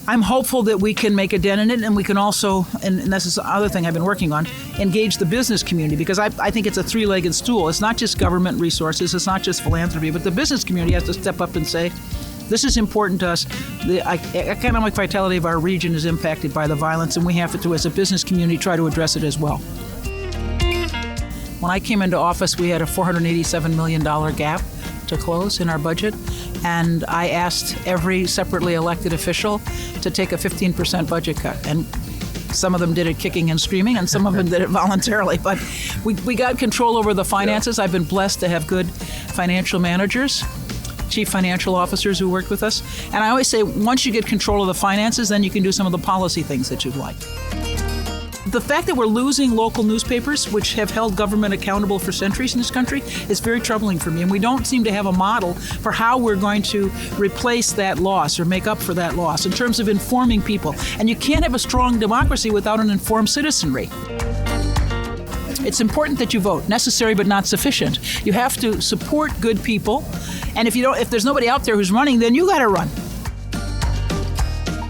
I'm hopeful that we can make a dent in it, and we can also, and this is the other thing I've been working on, engage the business community, because I think it's a three-legged stool. It's not just government resources, it's not just philanthropy, but the business community has to step up and say, this is important to us. The economic vitality of our region is impacted by the violence, and we have to, as a business community, try to address it as well. When I came into office, we had a $487 million gap to close in our budget, and I asked every separately elected official to take a 15% budget cut. And some of them did it kicking and screaming, and some of them did it voluntarily. But we got control over the finances. I've been blessed to have good financial managers, chief financial officers who worked with us. And I always say, once you get control of the finances, then you can do some of the policy things that you'd like. The fact that we're losing local newspapers, which have held government accountable for centuries in this country, is very troubling for me. And we don't seem to have a model for how we're going to replace that loss or make up for that loss in terms of informing people. And you can't have a strong democracy without an informed citizenry. It's important that you vote, necessary but not sufficient. You have to support good people. And if there's nobody out there who's running, then you got to run.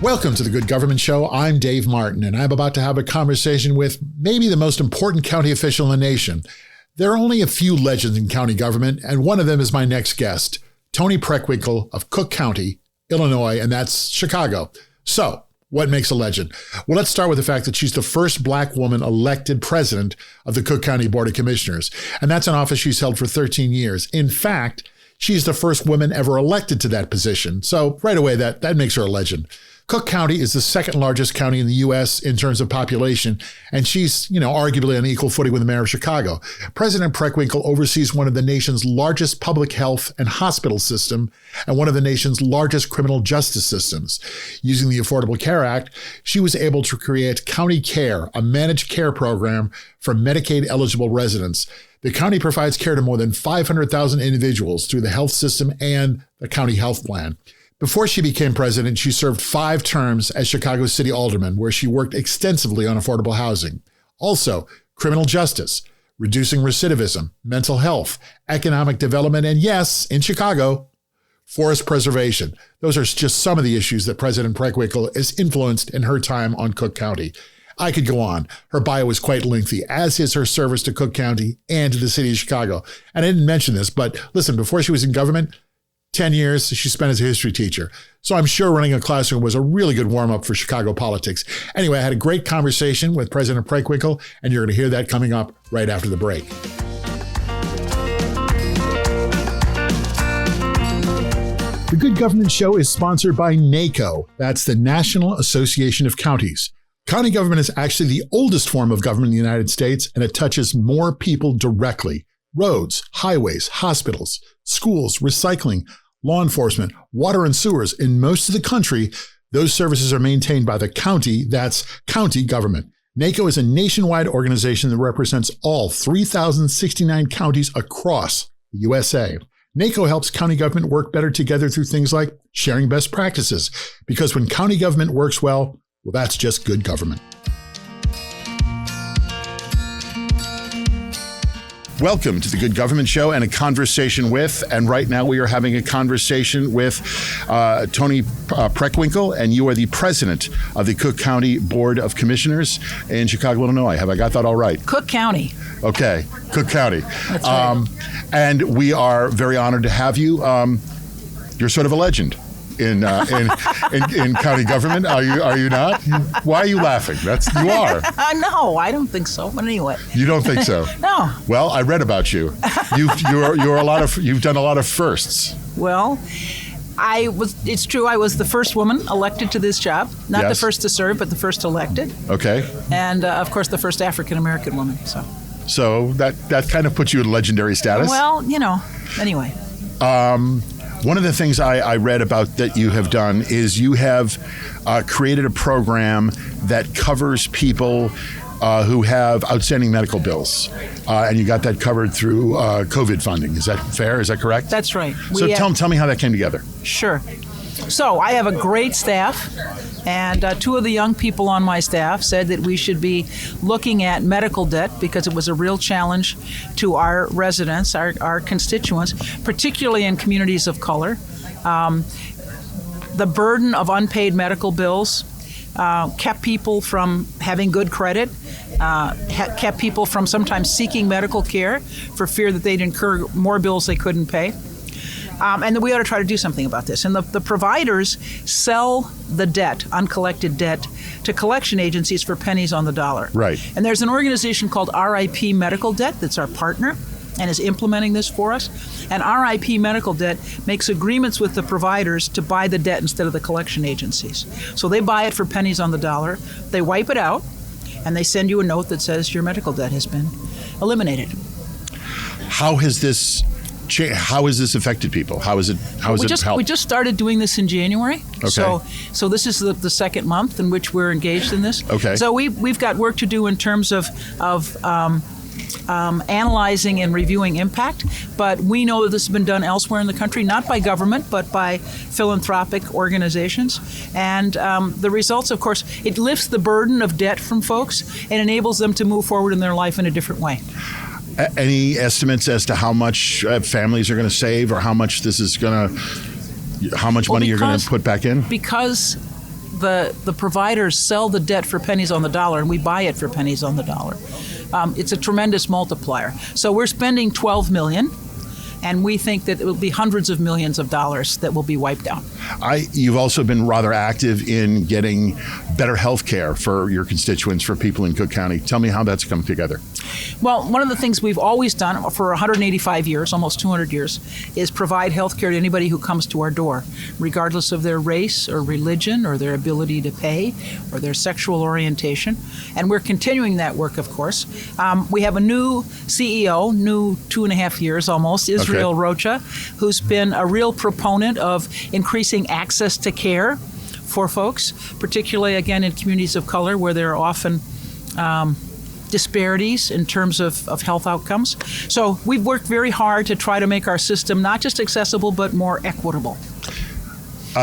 Welcome to the Good Government Show. I'm Dave Martin, and I'm about to have a conversation with maybe the most important county official in the nation. There are only a few legends in county government, and one of them is my next guest, Toni Preckwinkle of Cook County, Illinois, and that's Chicago. So, what makes a legend? Well, let's start with the fact that she's the first Black woman elected president of the Cook County Board of Commissioners, and that's an office she's held for 13 years. In fact, she's the first woman ever elected to that position. So right away, that makes her a legend. Cook County is the second largest county in the U.S. in terms of population, and she's, arguably on equal footing with the mayor of Chicago. President Preckwinkle oversees one of the nation's largest public health and hospital system and one of the nation's largest criminal justice systems. Using the Affordable Care Act, she was able to create County Care, a managed care program for Medicaid-eligible residents. The county provides care to more than 500,000 individuals through the health system and the county health plan. Before she became president, she served 5 terms as Chicago City Alderman, where she worked extensively on affordable housing. Also, criminal justice, reducing recidivism, mental health, economic development, and yes, in Chicago, forest preservation. Those are just some of the issues that President Preckwinkle has influenced in her time on Cook County. I could go on. Her bio is quite lengthy, as is her service to Cook County and to the city of Chicago. And I didn't mention this, but listen, before she was in government, 10 years she spent as a history teacher. So I'm sure running a classroom was a really good warm-up for Chicago politics. Anyway, I had a great conversation with President Preckwinkle, and you're going to hear that coming up right after the break. The Good Government Show is sponsored by NACo. That's the National Association of Counties. County government is actually the oldest form of government in the United States, and it touches more people directly. Roads, highways, hospitals, schools, recycling, law enforcement, water and sewers. In most of the country, those services are maintained by the county. That's county government. NACo is a nationwide organization that represents all 3,069 counties across the USA. NACo helps county government work better together through things like sharing best practices, because when county government works well, that's just good government. Welcome to the Good Government Show and a conversation with, and right now we are having a conversation with Toni Preckwinkle, and you are the president of the Cook County Board of Commissioners in Chicago, Illinois. Have I got that all right? Cook County. Okay, Cook County. That's right. And we are very honored to have you. You're sort of a legend in county government. Are you not? Why are you laughing? You are. No, I don't think so. But anyway. You don't think so? No. Well, I read about you. You've done a lot of firsts. Well, it's true. I was the first woman elected to this job. Not Yes. the first to serve, but the first elected. Okay. And of course, the first African-American woman. So that kind of puts you in legendary status. Well, anyway. One of the things I read about that you have done is you have created a program that covers people who have outstanding medical bills. And you got that covered through COVID funding. Is that fair? Is that correct? That's right. So tell me how that came together. Sure. So I have a great staff, and 2 of the young people on my staff said that we should be looking at medical debt because it was a real challenge to our residents, our constituents, particularly in communities of color. the burden of unpaid medical bills kept people from having good credit, kept people from sometimes seeking medical care for fear that they'd incur more bills they couldn't pay. And that we ought to try to do something about this. And the providers sell the debt, uncollected debt, to collection agencies for pennies on the dollar. Right. And there's an organization called RIP Medical Debt that's our partner and is implementing this for us. And RIP Medical Debt makes agreements with the providers to buy the debt instead of the collection agencies. So they buy it for pennies on the dollar, they wipe it out, and they send you a note that says your medical debt has been eliminated. How has this affected people? How has it helped? We just started doing this in January. Okay. So this is the second month in which we're engaged in this. Okay. So we've got work to do in terms of analyzing and reviewing impact, but we know that this has been done elsewhere in the country, not by government, but by philanthropic organizations. And the results, of course, it lifts the burden of debt from folks and enables them to move forward in their life in a different way. Any estimates as to how much families are going to save, or how much money you're going to put back in? Because the providers sell the debt for pennies on the dollar, and we buy it for pennies on the dollar. It's a tremendous multiplier. So we're spending $12 million, and we think that it will be hundreds of millions of dollars that will be wiped out. You've also been rather active in getting better health care for your constituents, for people in Cook County. Tell me how that's come together. Well, one of the things we've always done for 185 years, almost 200 years, is provide health care to anybody who comes to our door, regardless of their race or religion or their ability to pay or their sexual orientation. And we're continuing that work, of course. We have a new CEO, new 2.5 years almost, Israel Rocha, who's been a real proponent of increasing access to care for folks, particularly, again, in communities of color where there are often disparities in terms of health outcomes. So we've worked very hard to try to make our system not just accessible, but more equitable.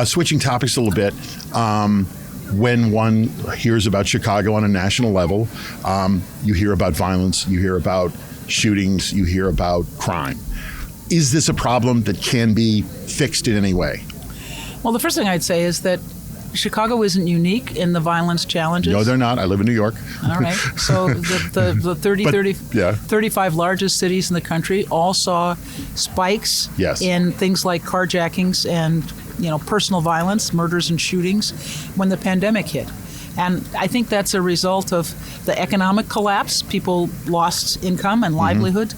Switching topics a little bit, when one hears about Chicago on a national level, you hear about violence, you hear about shootings, you hear about crime. Is this a problem that can be fixed in any way? Well, the first thing I'd say is that Chicago isn't unique in the violence challenges. No, they're not. I live in New York. All right. So the 35 largest cities in the country all saw spikes in things like carjackings and personal violence, murders and shootings when the pandemic hit. And I think that's a result of the economic collapse. People lost income and livelihood,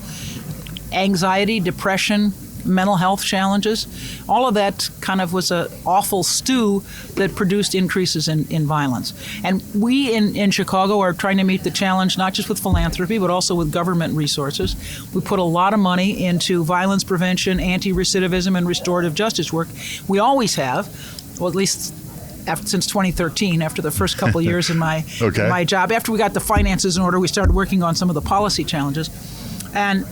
anxiety, depression, mental health challenges. All of that kind of was an awful stew that produced increases in violence. And we in Chicago are trying to meet the challenge not just with philanthropy, but also with government resources. We put a lot of money into violence prevention, anti-recidivism, and restorative justice work. We always have, well, at least since 2013, after the first couple of years in my job. After we got the finances in order, we started working on some of the policy challenges. And,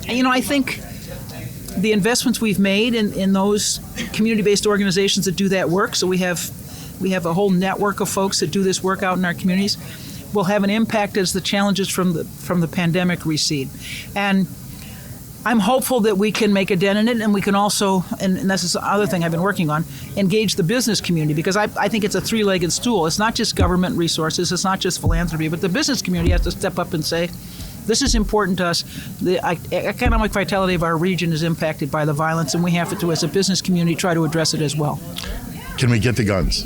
I think the investments we've made in those community-based organizations that do that work, so we have a whole network of folks that do this work out in our communities, will have an impact as the challenges from the pandemic recede. And I'm hopeful that we can make a dent in it, and we can also, and this is the other thing I've been working on, engage the business community, because I think it's a three-legged stool. It's not just government resources, it's not just philanthropy, but the business community has to step up and say, this is important to us. The economic vitality of our region is impacted by the violence, and we have to, as a business community, try to address it as well. Can we get the guns?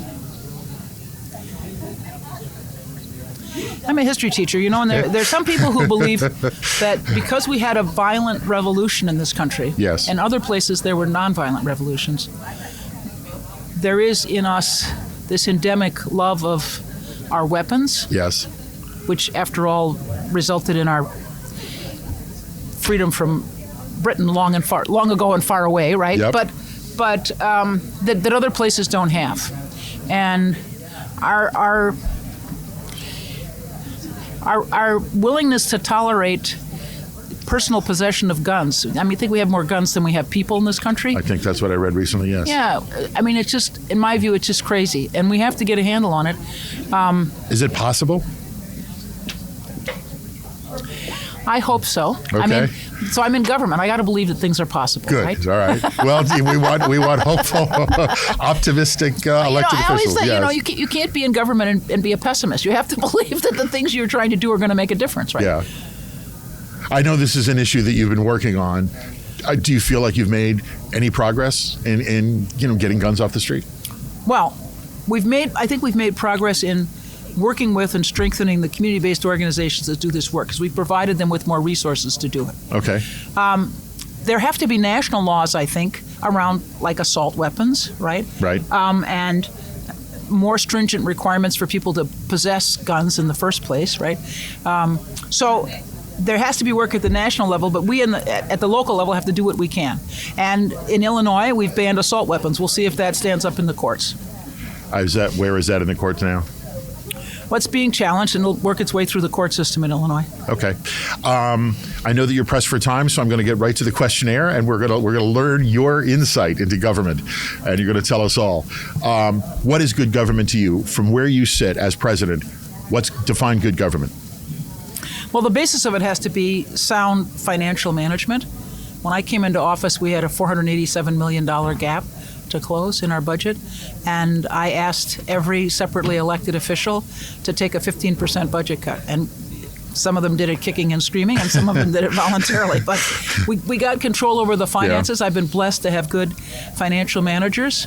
I'm a history teacher, and there are some people who believe that because we had a violent revolution in this country, and other places there were nonviolent revolutions, there is in us this endemic love of our weapons. Yes. Which, after all, resulted in our freedom from Britain long ago and far away, right? Yep. But that other places don't have, and our willingness to tolerate personal possession of guns. I think we have more guns than we have people in this country. I think that's what I read recently. Yes. Yeah. It's just, in my view, it's just crazy, and we have to get a handle on it. Is it possible? I hope so. Okay. I mean, so I'm in government. I got to believe that things are possible. Good. Right? All right. Well, we want hopeful, optimistic elected I always officials. say, Yes. you can't be in government and be a pessimist. You have to believe that the things you're trying to do are going to make a difference, right? Yeah. I know this is an issue that you've been working on. Do you feel like you've made any progress in getting guns off the street? Well, I think we've made progress in working with and strengthening the community-based organizations that do this work, because we've provided them with more resources to do it. Okay. There have to be national laws, I think, around like assault weapons, right? Right. And more stringent requirements for people to possess guns in the first place, right? So there has to be work at the national level, but we at the local level have to do what we can. And in Illinois, we've banned assault weapons. We'll see if that stands up in the courts. Where is that in the courts now? What's being challenged, and it'll work its way through the court system in Illinois. Okay. I know that you're pressed for time, so I'm going to get right to the questionnaire, and we're going to learn your insight into government, and you're going to tell us all. What is good government to you? From where you sit as president, what's defined good government? Well, the basis of it has to be sound financial management. When I came into office, we had a $487 million gap to close in our budget, and I asked every separately elected official to take a 15% budget cut. And some of them did it kicking and screaming, and some of them did it voluntarily. But we got control over the finances. Yeah. I've been blessed to have good financial managers,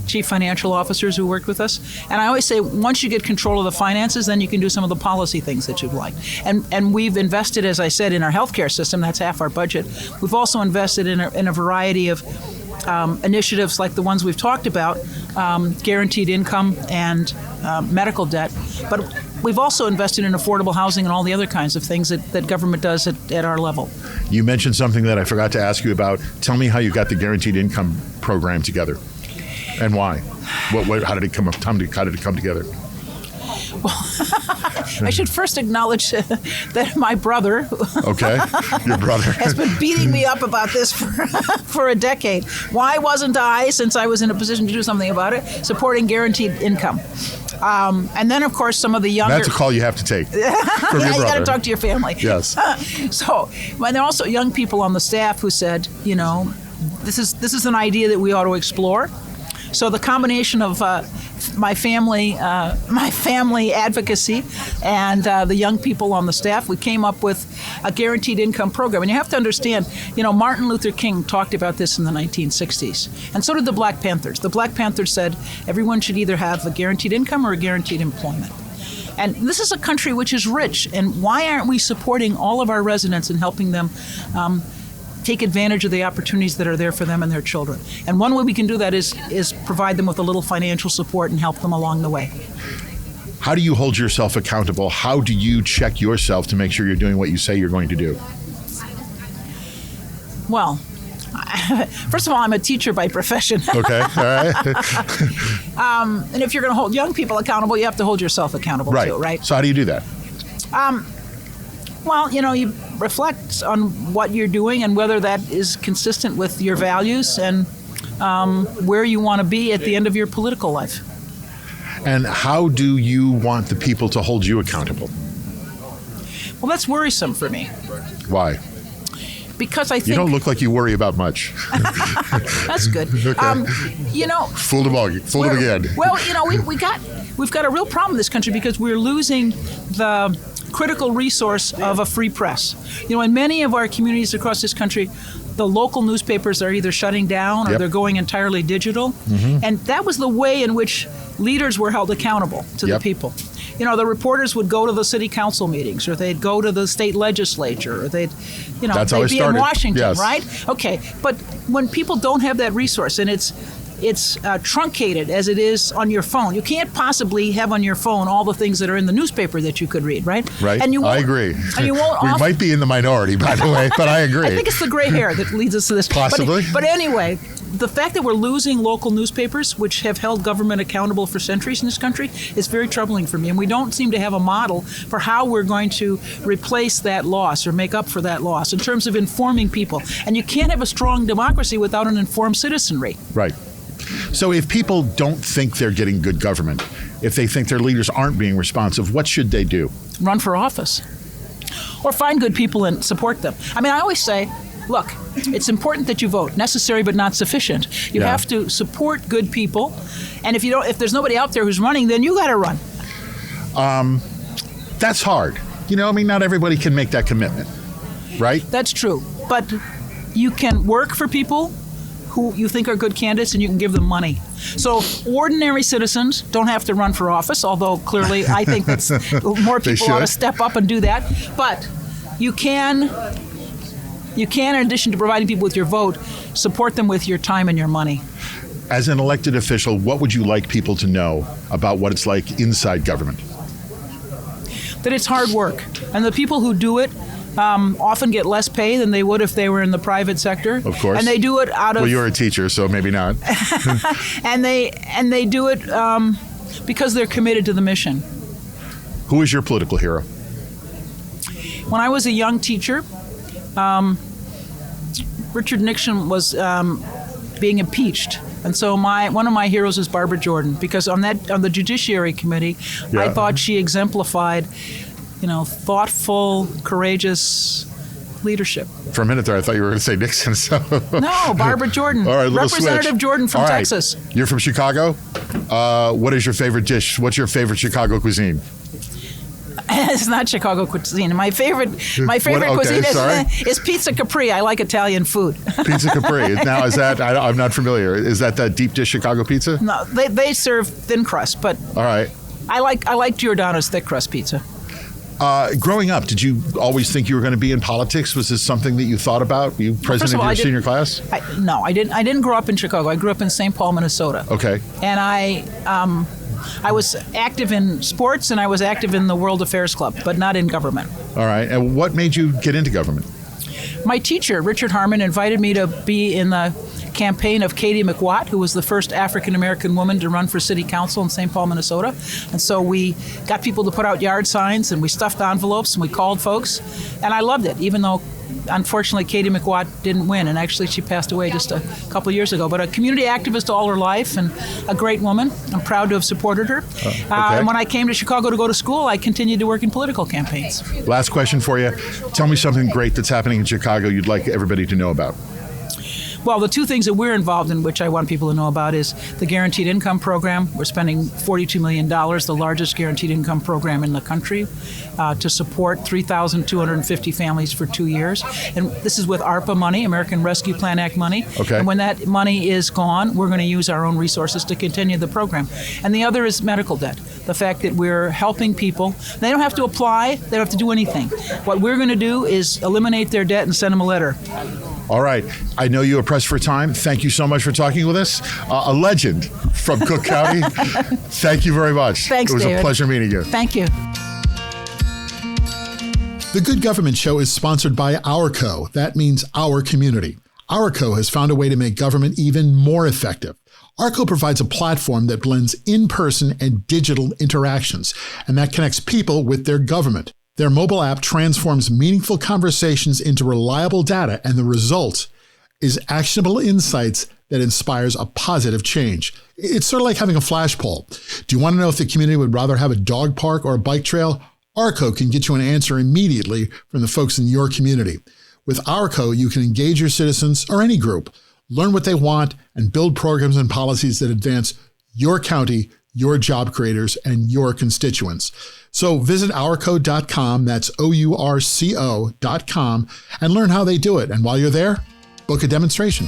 chief financial officers who worked with us. And I always say, once you get control of the finances, then you can do some of the policy things that you'd like. And we've invested, as I said, in our healthcare system. That's half our budget. We've also invested in a variety of initiatives like the ones we've talked about, guaranteed income and medical debt. But we've also invested in affordable housing and all the other kinds of things that government does at our level. You mentioned something that I forgot to ask you about. Tell me how you got the guaranteed income program together and why. How did it come together? Well, I should first acknowledge that my brother, okay, your brother, has been beating me up about this for a decade. Why wasn't I, since I was in a position to do something about it, supporting guaranteed income? And then, of course, some of the younger... That's a call you have to take from your brother. You got to talk to your family. Yes. So, and there are also young people on the staff who said, this is an idea that we ought to explore. So the combination of my family advocacy and the young people on the staff, we came up with a guaranteed income program. And you have to understand, Martin Luther King talked about this in the 1960s. And so did the Black Panthers. The Black Panthers said everyone should either have a guaranteed income or a guaranteed employment. And this is a country which is rich. And why aren't we supporting all of our residents and helping them take advantage of the opportunities that are there for them and their children? And one way we can do that is provide them with a little financial support and help them along the way. How do you hold yourself accountable? How do you check yourself to make sure you're doing what you say you're going to do? Well, first of all, I'm a teacher by profession. Okay, all right. And if you're going to hold young people accountable, you have to hold yourself accountable too, right? So how do you do that? Well, you reflect on what you're doing and whether that is consistent with your values and where you want to be at the end of your political life. And how do you want the people to hold you accountable? Well, that's worrisome for me. Why? Because I think... You don't look like you worry about much. That's good. Okay. Fooled them again. Well, we've got a real problem in this country because we're losing the critical resource of a free press. In many of our communities across this country, the local newspapers are either shutting down or they're going entirely digital. Mm-hmm. And that was the way in which leaders were held accountable to the people. The reporters would go to the city council meetings, or they'd go to the state legislature, or they'd be in Washington, right? Okay, but when people don't have that resource and it's truncated as it is on your phone. You can't possibly have on your phone all the things that are in the newspaper that you could read, right? Right. And I agree. And you won't. We might be in the minority, by the way, but I agree. I think it's the gray hair that leads us to this. Possibly. But anyway, the fact that we're losing local newspapers, which have held government accountable for centuries in this country, is very troubling for me. And we don't seem to have a model for how we're going to replace that loss or make up for that loss in terms of informing people. And you can't have a strong democracy without an informed citizenry. Right. So if people don't think they're getting good government, if they think their leaders aren't being responsive, what should they do? Run for office. or find good people and support them. I mean, I always say, look, it's important that you vote. Necessary but not sufficient. You have to support good people, and if there's nobody out there who's running, then you got to run. That's hard. I mean, not everybody can make that commitment, right? That's true, but you can work for people who you think are good candidates, and you can give them money. So ordinary citizens don't have to run for office, although clearly I think that's more people ought to step up and do that. But you can, in addition to providing people with your vote, support them with your time and your money. As an elected official, what would you like people to know about what it's like inside government? That it's hard work, and the people who do it often get less pay than they would if they were in the private sector. Of course. And they do it out of... Well, you're a teacher, so maybe not. and they do it because they're committed to the mission. Who is your political hero? When I was a young teacher, Richard Nixon was being impeached. And so one of my heroes is Barbara Jordan, because on the Judiciary Committee, I thought she exemplified thoughtful, courageous leadership. For a minute there, I thought you were going to say Nixon. So. No, Barbara Jordan. All right, Representative switch. Jordan from Texas. You're from Chicago? What is your favorite dish? What's your favorite Chicago cuisine? It's not Chicago cuisine. My favorite cuisine is pizza Capri. I like Italian food. Pizza Capri. Now, is that, I'm not familiar. Is that deep dish Chicago pizza? No, they serve thin crust, but all right. I like Giordano's thick crust pizza. Growing up, did you always think you were going to be in politics? Was this something that you thought about? Were you president of your senior class? No, I didn't. I didn't grow up in Chicago. I grew up in St. Paul, Minnesota. Okay. And I was active in sports, and I was active in the World Affairs Club, but not in government. All right. And what made you get into government? My teacher, Richard Harmon, invited me to be in the campaign of Katie McWatt, who was the first African-American woman to run for city council in St. Paul, Minnesota. And so we got people to put out yard signs, and we stuffed envelopes, and we called folks. And I loved it, even though, unfortunately, Katie McWatt didn't win. And actually, she passed away just a couple years ago. But a community activist all her life and a great woman. I'm proud to have supported her. Okay. And when I came to Chicago to go to school, I continued to work in political campaigns. Last question for you. Tell me something great that's happening in Chicago you'd like everybody to know about. Well, the two things that we're involved in, which I want people to know about, is the Guaranteed Income Program. We're spending $42 million, the largest guaranteed income program in the country, to support 3,250 families for 2 years. And this is with ARPA money, American Rescue Plan Act money. Okay. And when that money is gone, we're going to use our own resources to continue the program. And the other is medical debt. The fact that we're helping people. They don't have to apply. They don't have to do anything. What we're going to do is eliminate their debt and send them a letter. All right. I know you are pressed for time. Thank you so much for talking with us. A legend from Cook County. Thank you very much. Thanks, It was David. a pleasure meeting you. Thank you. The Good Government Show is sponsored by Ourco. That means our community. Ourco has found a way to make government even more effective. Ourco provides a platform that blends in-person and digital interactions, and that connects people with their government. Their mobile app transforms meaningful conversations into reliable data, and the result is actionable insights that inspires a positive change. It's sort of like having a flash poll. Do you want to know if the community would rather have a dog park or a bike trail? Ourco can get you an answer immediately from the folks in your community. With Ourco, you can engage your citizens or any group, learn what they want, and build programs and policies that advance your county, your job creators, and your constituents. So visit ourco.com, that's OURCO.com, and learn how they do it. And while you're there, book a demonstration.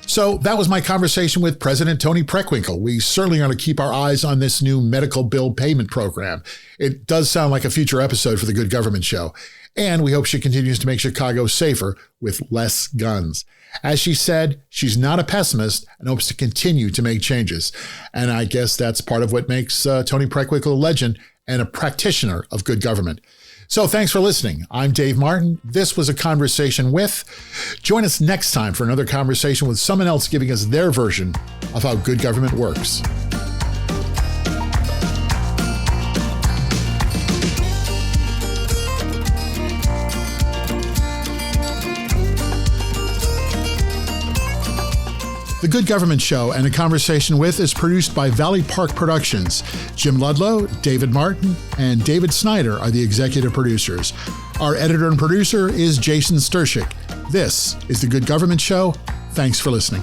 So that was my conversation with President Toni Preckwinkle. We certainly are going to keep our eyes on this new medical bill payment program. It does sound like a future episode for the Good Government Show. And we hope she continues to make Chicago safer with less guns. As she said, she's not a pessimist and hopes to continue to make changes. And I guess that's part of what makes Toni Preckwinkle a legend and a practitioner of good government. So thanks for listening. I'm Dave Martin. This was A Conversation With. Join us next time for another conversation with someone else giving us their version of how good government works. The Good Government Show and A Conversation With is produced by Valley Park Productions. Jim Ludlow, David Martin, and David Snyder are the executive producers. Our editor and producer is Jason Stershic. This is The Good Government Show. Thanks for listening.